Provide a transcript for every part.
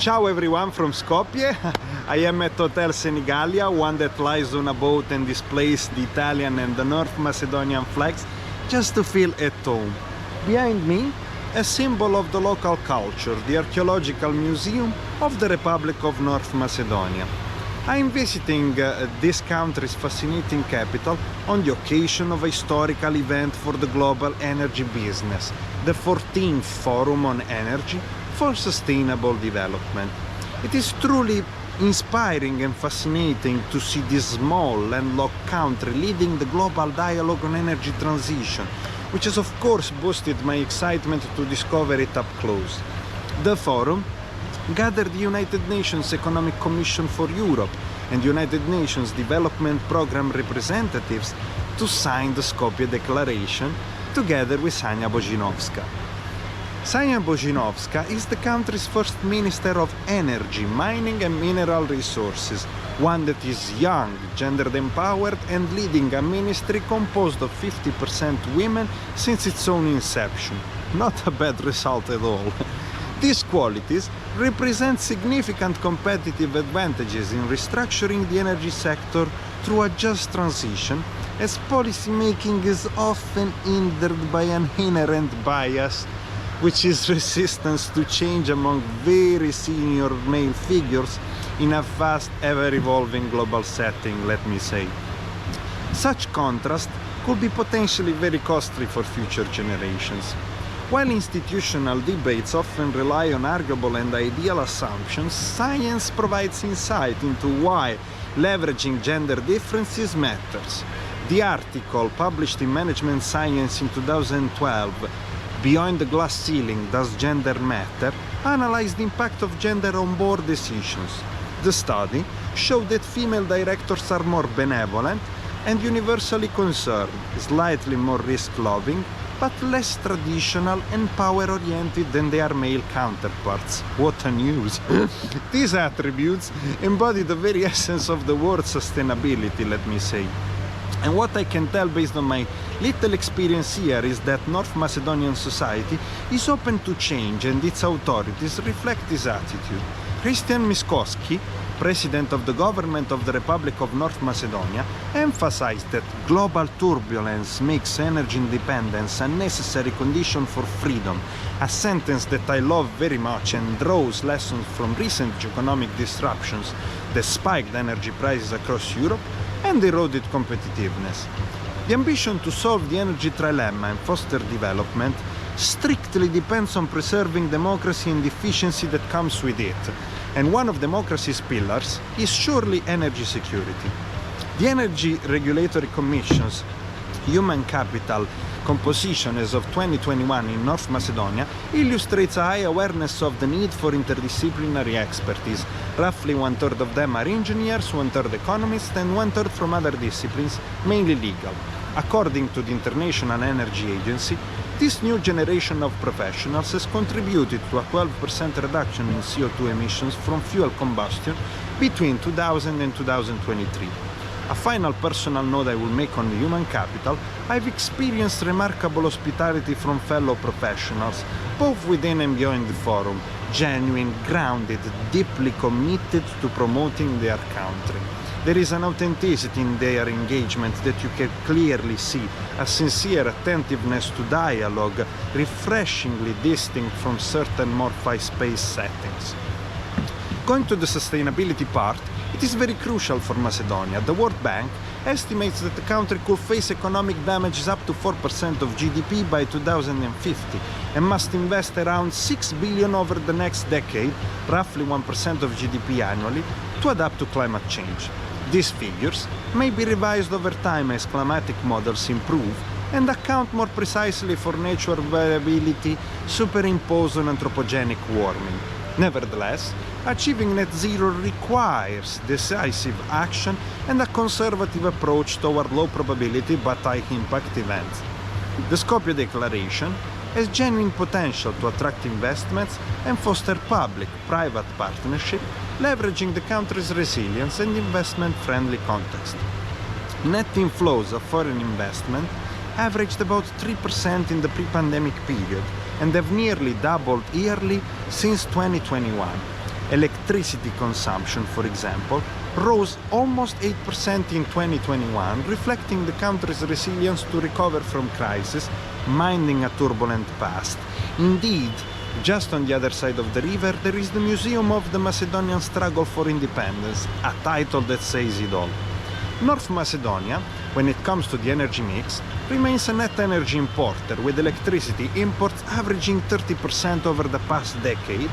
Ciao everyone from Skopje. I am at Hotel Senigallia, one that lies on a boat and displays the Italian and the North Macedonian flags, just to feel at home. Behind me, a symbol of the local culture, the Archaeological Museum of the Republic of North Macedonia. I am visiting this country's fascinating capital on the occasion of a historical event for the global energy business, the 14th Forum on Energy for Sustainable Development. It is truly inspiring and fascinating to see this small landlocked country leading the global dialogue on energy transition, which has of course boosted my excitement to discover it up close. The forum gathered the United Nations Economic Commission for Europe and United Nations Development Programme representatives to sign the Skopje Declaration together with Sanja Božinovska. Sanja Božinovska is the country's first Minister of Energy, Mining and Mineral Resources, one that is young, gendered empowered and leading a ministry composed of 50% women since its own inception. Not a bad result at all. These qualities represent significant competitive advantages in restructuring the energy sector through a just transition, as policymaking is often hindered by an inherent bias, which is resistance to change among very senior male figures in a fast, ever-evolving global setting, let me say. Such contrast could be potentially very costly for future generations. While institutional debates often rely on arguable and ideal assumptions, science provides insight into why leveraging gender differences matters. The article published in Management Science in 2012, Beyond the Glass Ceiling, Does Gender Matter?, analyzed the impact of gender on board decisions. The study showed that female directors are more benevolent and universally concerned, slightly more risk-loving, but less traditional and power-oriented than their male counterparts. What a news! These attributes embody the very essence of the word sustainability, let me say. And what I can tell based on my little experience here is that North Macedonian society is open to change and its authorities reflect this attitude. Christian Miskoski, President of the Government of the Republic of North Macedonia, emphasized that global turbulence makes energy independence a necessary condition for freedom, a sentence that I love very much and draws lessons from recent economic disruptions that spiked energy prices across Europe and eroded competitiveness. The ambition to solve the energy trilemma and foster development strictly depends on preserving democracy and the efficiency that comes with it, and one of democracy's pillars is surely energy security. The Energy Regulatory Commission's human capital composition as of 2021 in North Macedonia illustrates a high awareness of the need for interdisciplinary expertise. Roughly one-third of them are engineers, one-third economists, and one-third from other disciplines, mainly legal. According to the International Energy Agency, this new generation of professionals has contributed to a 12% reduction in CO2 emissions from fuel combustion between 2000 and 2023. A final personal note I will make on the human capital: I've experienced remarkable hospitality from fellow professionals, both within and beyond the forum, genuine, grounded, deeply committed to promoting their country. There is an authenticity in their engagement that you can clearly see, a sincere attentiveness to dialogue, refreshingly distinct from certain more fast-paced settings. Going to the sustainability part, it is very crucial for Macedonia. The World Bank estimates that the country could face economic damages up to 4% of GDP by 2050 and must invest around 6 billion over the next decade, roughly 1% of GDP annually, to adapt to climate change. These figures may be revised over time as climatic models improve and account more precisely for nature variability superimposed on anthropogenic warming. Nevertheless, achieving net zero requires decisive action and a conservative approach toward low probability but high impact events. The Skopje Declaration has genuine potential to attract investments and foster public-private partnership, leveraging the country's resilience and investment-friendly context. Net inflows of foreign investment averaged about 3% in the pre-pandemic period and have nearly doubled yearly since 2021. Electricity consumption, for example, rose almost 8% in 2021, reflecting the country's resilience to recover from crisis, minding a turbulent past. Indeed, just on the other side of the river, there is the Museum of the Macedonian Struggle for Independence, a title that says it all. North Macedonia, when it comes to the energy mix, remains a net energy importer, with electricity imports averaging 30% over the past decade,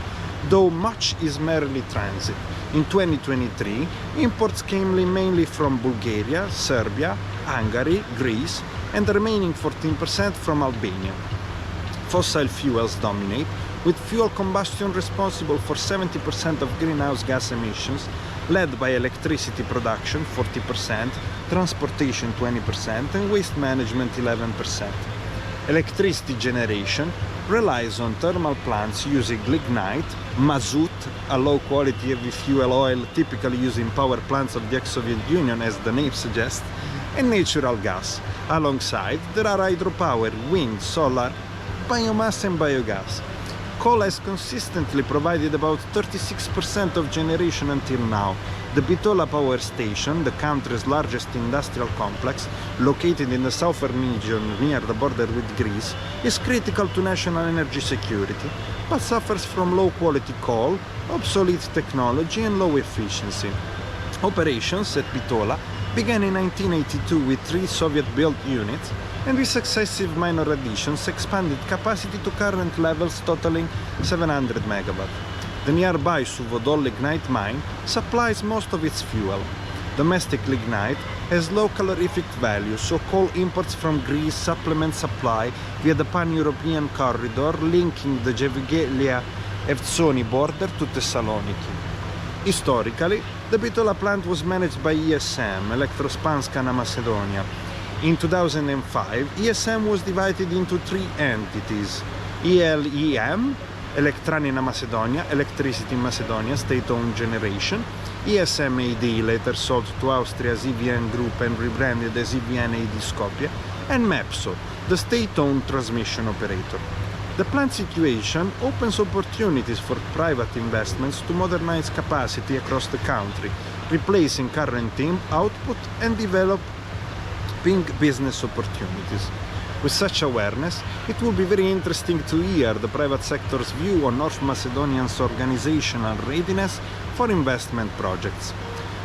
though much is merely transit. In 2023, imports came mainly from Bulgaria, Serbia, Hungary, Greece, and the remaining 14% from Albania. Fossil fuels dominate, with fuel combustion responsible for 70% of greenhouse gas emissions, led by electricity production 40%, transportation 20%, and waste management 11%. Electricity generation relies on thermal plants using lignite, mazout, a low-quality heavy fuel oil typically used in power plants of the ex-Soviet Union, as the name suggests, and natural gas. Alongside, there are hydropower, wind, solar, biomass and biogas. Coal has consistently provided about 36% of generation until now. The Bitola power station, the country's largest industrial complex, located in the southern region near the border with Greece, is critical to national energy security, but suffers from low-quality coal, obsolete technology and low efficiency. Operations at Bitola began in 1982 with 3 Soviet-built units, and with successive minor additions expanded capacity to current levels totaling 700 MW. The nearby Suvodol lignite mine supplies most of its fuel. Domestic lignite has low calorific value, so coal imports from Greece supplement supply via the pan-European corridor linking the Gevgelija-Evtsoni border to Thessaloniki. Historically, the Bitola plant was managed by ESM, Elektrospanska Macedonia. In 2005, ESM was divided into 3 entities: ELEM, Elektranina Macedonia, Electricity Macedonia, state-owned generation; ESM AD, later sold to Austria's EVN group and rebranded as EVN AD Skopje; and MEPSO, the state-owned transmission operator. The plant situation opens opportunities for private investments to modernize capacity across the country, replacing current output and developing business opportunities. With such awareness, it will be very interesting to hear the private sector's view on North Macedonia's organizational readiness for investment projects.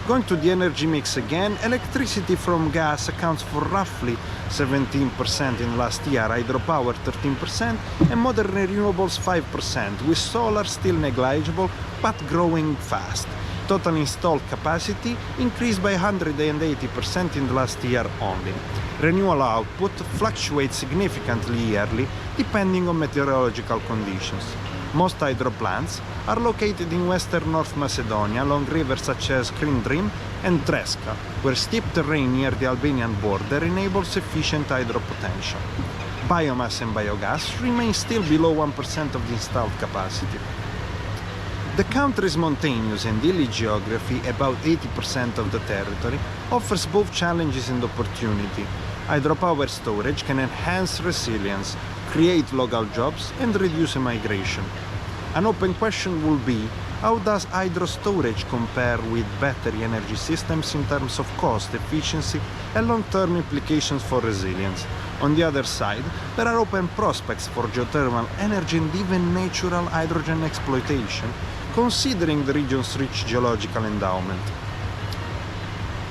Going to the energy mix again, electricity from gas accounts for roughly 17% in last year, hydropower 13%, and modern renewables 5%, with solar still negligible but growing fast. Total installed capacity increased by 180% in the last year only. Renewable output fluctuates significantly yearly, depending on meteorological conditions. Most hydro plants are located in western North Macedonia, along rivers such as Krindrim and Treska, where steep terrain near the Albanian border enables efficient hydro potential. Biomass and biogas remain still below 1% of the installed capacity. The country's mountainous and hilly geography, about 80% of the territory, offers both challenges and opportunity. Hydropower storage can enhance resilience, create local jobs, and reduce migration. An open question will be, how does hydro storage compare with battery energy systems in terms of cost, efficiency, and long-term implications for resilience? On the other side, there are open prospects for geothermal energy and even natural hydrogen exploitation, considering the region's rich geological endowment.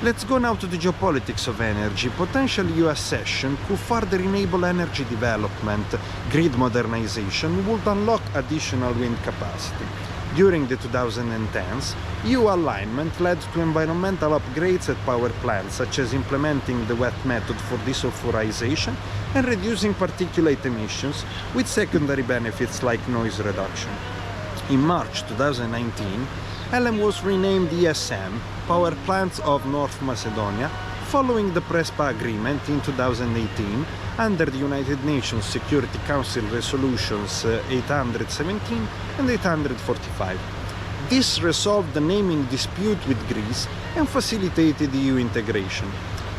Let's go now to the geopolitics of energy. Potential US cession could further enable energy development. Grid modernization would unlock additional wind capacity. During the 2010s, EU alignment led to environmental upgrades at power plants, such as implementing the wet method for desulfurization and reducing particulate emissions, with secondary benefits like noise reduction. In March 2019, ELEM was renamed ESM, Power Plants of North Macedonia, following the PRESPA agreement in 2018 under the United Nations Security Council resolutions 817 and 845. This resolved the naming dispute with Greece and facilitated EU integration.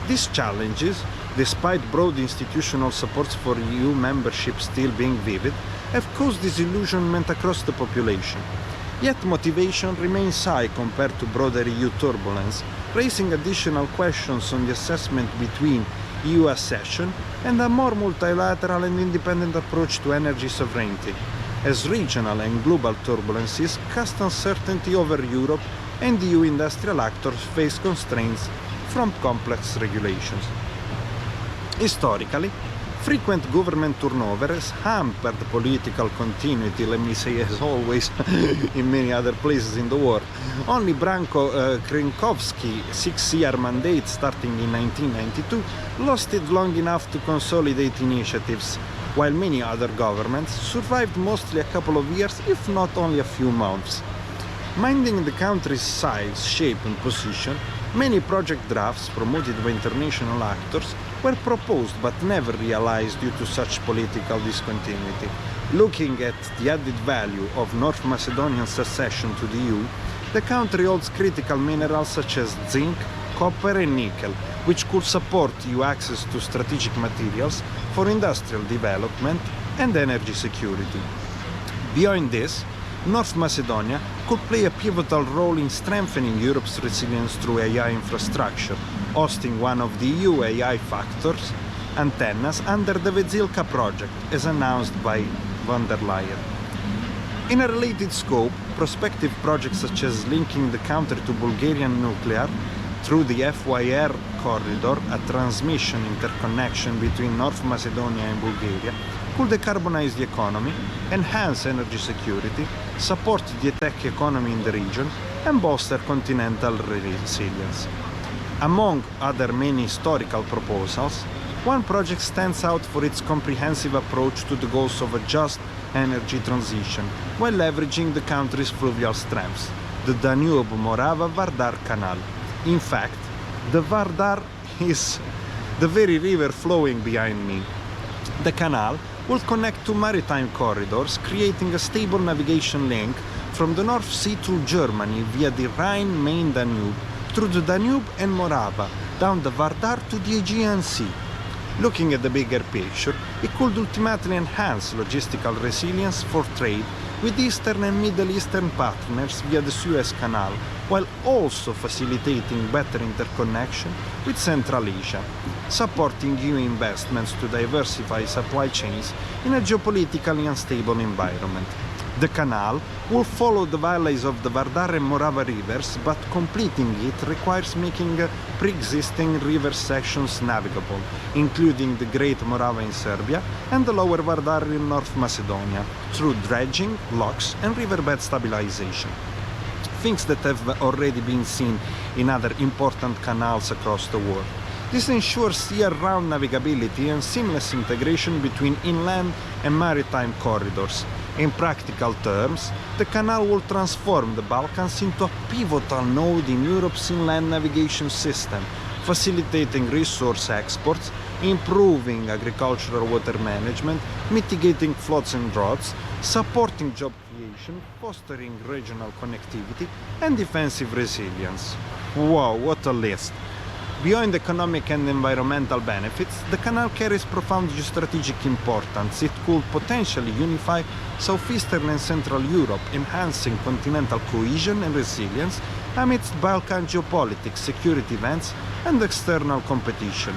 These challenges, despite broad institutional support for EU membership still being vivid, have caused disillusionment across the population. Yet motivation remains high compared to broader EU turbulence, raising additional questions on the assessment between EU accession and a more multilateral and independent approach to energy sovereignty, as regional and global turbulences cast uncertainty over Europe and EU industrial actors face constraints from complex regulations. Historically, frequent government turnover has hampered political continuity, let me say as always, in many other places in the world. Only Branko Krynkovsky 6-year mandate starting in 1992 lasted long enough to consolidate initiatives, while many other governments survived mostly a couple of years, if not only a few months. Minding the country's size, shape and position, many project drafts promoted by international actors were proposed but never realized due to such political discontinuity. Looking at the added value of North Macedonia's accession to the EU, the country holds critical minerals such as zinc, copper and nickel, which could support EU access to strategic materials for industrial development and energy security. Beyond this, North Macedonia could play a pivotal role in strengthening Europe's resilience through AI infrastructure, hosting one of the EU AI factors antennas under the Vezilka project, as announced by von der Leyen. In a related scope, prospective projects such as linking the country to Bulgarian nuclear through the FYR corridor, a transmission interconnection between North Macedonia and Bulgaria, could decarbonize the economy, enhance energy security, support the tech economy in the region, and bolster continental resilience. Among other many historical proposals, one project stands out for its comprehensive approach to the goals of a just energy transition, while leveraging the country's fluvial strengths, the Danube-Morava Vardar Canal. In fact, the Vardar is the very river flowing behind me. The canal will connect two maritime corridors, creating a stable navigation link from the North Sea to Germany via the Rhine-Main Danube, through the Danube and Morava, down the Vardar to the Aegean Sea. Looking at the bigger picture, it could ultimately enhance logistical resilience for trade with Eastern and Middle Eastern partners via the Suez Canal, while also facilitating better interconnection with Central Asia, supporting EU investments to diversify supply chains in a geopolitically unstable environment. The canal will follow the valleys of the Vardar and Morava rivers, but completing it requires making pre-existing river sections navigable, including the Great Morava in Serbia and the Lower Vardar in North Macedonia, through dredging, locks and riverbed stabilization. Things that have already been seen in other important canals across the world. This ensures year-round navigability and seamless integration between inland and maritime corridors. In practical terms, the canal will transform the Balkans into a pivotal node in Europe's inland navigation system, facilitating resource exports, improving agricultural water management, mitigating floods and droughts, supporting job creation, fostering regional connectivity, and defensive resilience. Wow, what a list! Beyond economic and environmental benefits, the canal carries profound geostrategic importance. It could potentially unify southeastern and central Europe, enhancing continental cohesion and resilience amidst Balkan geopolitics, security events, and external competition.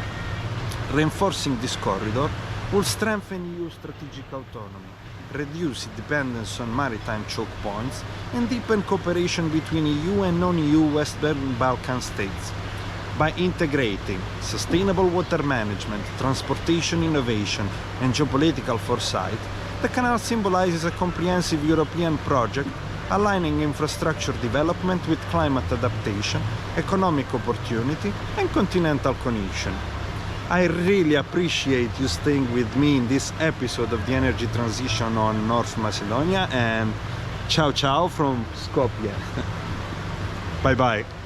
Reinforcing this corridor will strengthen EU strategic autonomy, reduce dependence on maritime choke points, and deepen cooperation between EU and non-EU Western Balkan states. By integrating sustainable water management, transportation innovation, and geopolitical foresight, the canal symbolizes a comprehensive European project aligning infrastructure development with climate adaptation, economic opportunity, and continental connection. I really appreciate you staying with me in this episode of the energy transition on North Macedonia, and ciao ciao from Skopje. Bye bye.